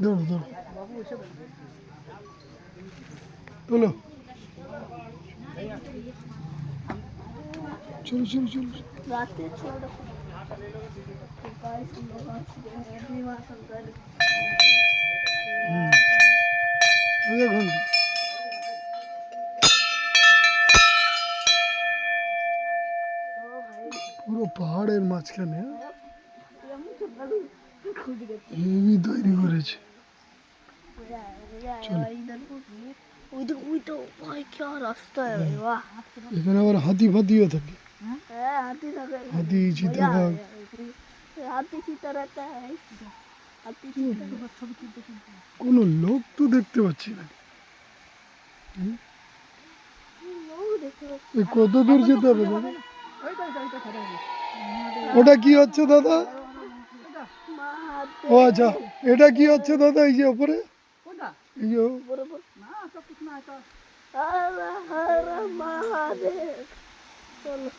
দৌড়ো দৌড়ো তোলো চলো চলো চলো रात छोड़ गाइस हम लोग आज गए हैं भीमा शंकर আধা ঘন্টা तो भाई পুরো পাহাড়ের মাঝখানে हम जंगल खुद गए হেভি তৈরি করেছে मजा आया भाई इधर को उधर तो भाई क्या रास्ता है भाई वाह এখানে আবার হাতি ফাতিও থাকে हाथी लगे হাতি চিতাবাঘ हाथी सीता रहता है हाथी सीता কোনো লোক তো দেখতে পাচ্ছি না लोग देखो এ কত দূর যেতে হবে দাদা ওটা কি হচ্ছে দাদা ও আচ্ছা এটা কি হচ্ছে দাদা এই যে উপরে এই যে बरोबर हर हर महादेव चलो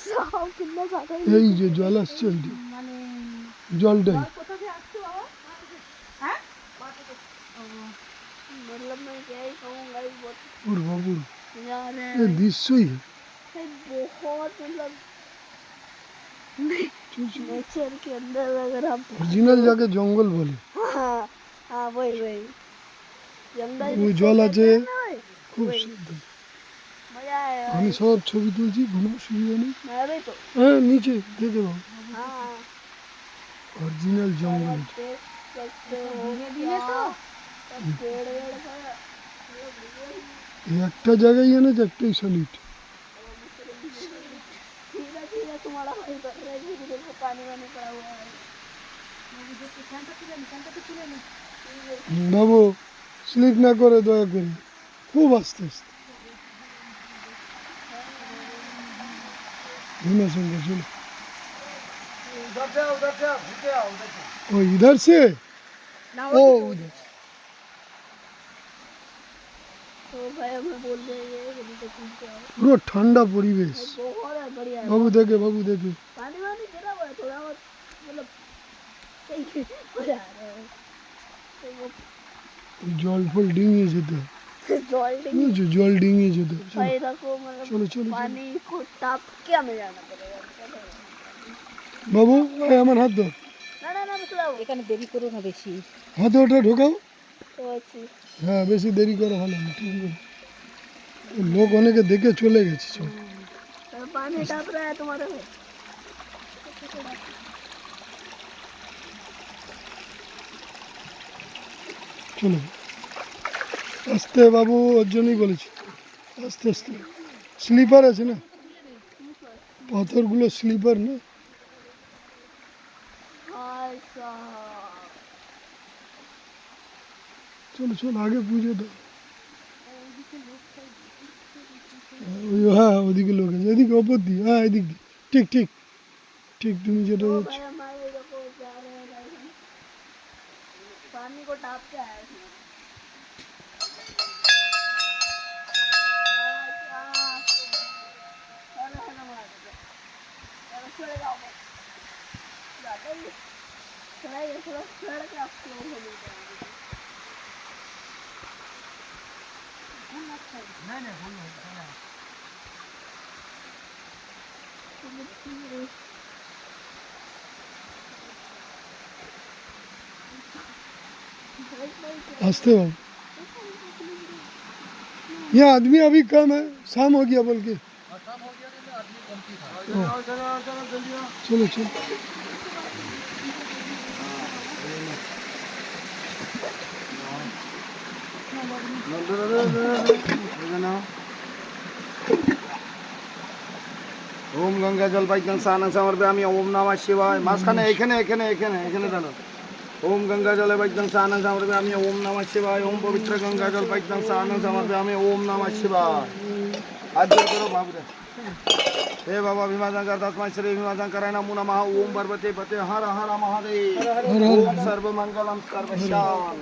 साहब कितना ज्यादा এই যে জল আসছে এই যে জলটাই मतलब मैं क्या ही कहूँगा ये बहुत পূর্বপুর यार এই দৃশ্যই बहुत मतलब চল চল नेचर के अंदर अगर हम অরিজিনাল যাকে জঙ্গল বলে हाँ हाँ वही वही जंगल ওই জল আছে ना भाई, খুব वही, সুন্দর मजा आया আমি সব ছবি তুলছি কোনো অসুবিধা নেই मैं भी तो হ্যাঁ নিচে দেখে দাও हाँ অরিজিনাল জঙ্গল आप देख सकते हो क्या सब पेड़ वेड़ है এই একটা জায়গায় এনেছে একটাই সলিড धीरे धीरे तुम्हारा भाई कर रहा है धीरे धीरे पानी वानी पड़ा हुआ है বাবু স্লিপ না করে দয়া করে খুব আস্তে আস্তে भीमा शंकर चलो ओ इधर से ओ उधर तो भाई हमें बोल रहे हैं कभी तो कूद के आओ পুরো ঠান্ডা পরিবেশ बहुत है बढ़िया है বাবু দেখে বাবু দেখে पानी वानी गिरा हुआ है थोड़ा बहुत मतलब सही मजा आ रहा है तो वो জল ফল ডিঙিয়ে যেতে হয়। जॉल বুঝেছো জল ডিঙিয়ে যেতে হয়। भाई रखो मतलब চলো চলো চলো पानी को टाप के हमें जाना पड़ेगा चलो। বাবু এই আমার হাত দাও ना ना ना मतलब এখানে দেরি করো না বেশি। হাতে ওটা ঢোকাও तो अच्छी হ্যাঁ বেশি দেরি করা ভালো না ঠিক আছে লোক অনেকে দেখে চলে গেছে চল तो पानी टाप रहा है तुम्हारे में চলো আস্তে বাবু ওর জন্যই বলেছি আস্তে আস্তে স্লিপার আছে না পাথরগুলো স্লিপার না हाय साहब চলো চলো আগে পুজো দাও ওই হ্যাঁ ওদিকে লোক আছে এদিকে ওপর দিয়ে হ্যাঁ এদিক দিয়ে ঠিক ঠিক ঠিক তুমি যেটা तो যাচ্ছ भाई हमारे देखो जा रहे हैं भाई हम। पानी को टाप के आए थे हंसते हो यहाँ आदमी अभी कम है शाम हो गया बोल के चलो चलो ওম গঙ্গা জল পাইতাম স্নান সমর্পে আমি ওম নমঃ শিবায় মাঝখানে এখানে এখানে এখানে এখানে দাঁড়ান ওম গঙ্গা জলে পাইতাম স্নান সমর্পে আমি ওম নমঃ শিবায় ওম পবিত্র গঙ্গা জল পাইতাম স্নান সমর্পে আমি ওম নমঃ শিবায় आज करो बाबू हे बाबा भीमा शंकर तस्मै श्री भीमा शंकराय नमो नमः ओम पार्वती पते हर हर महादेव ओम सर्व मंगलम सर्व शांत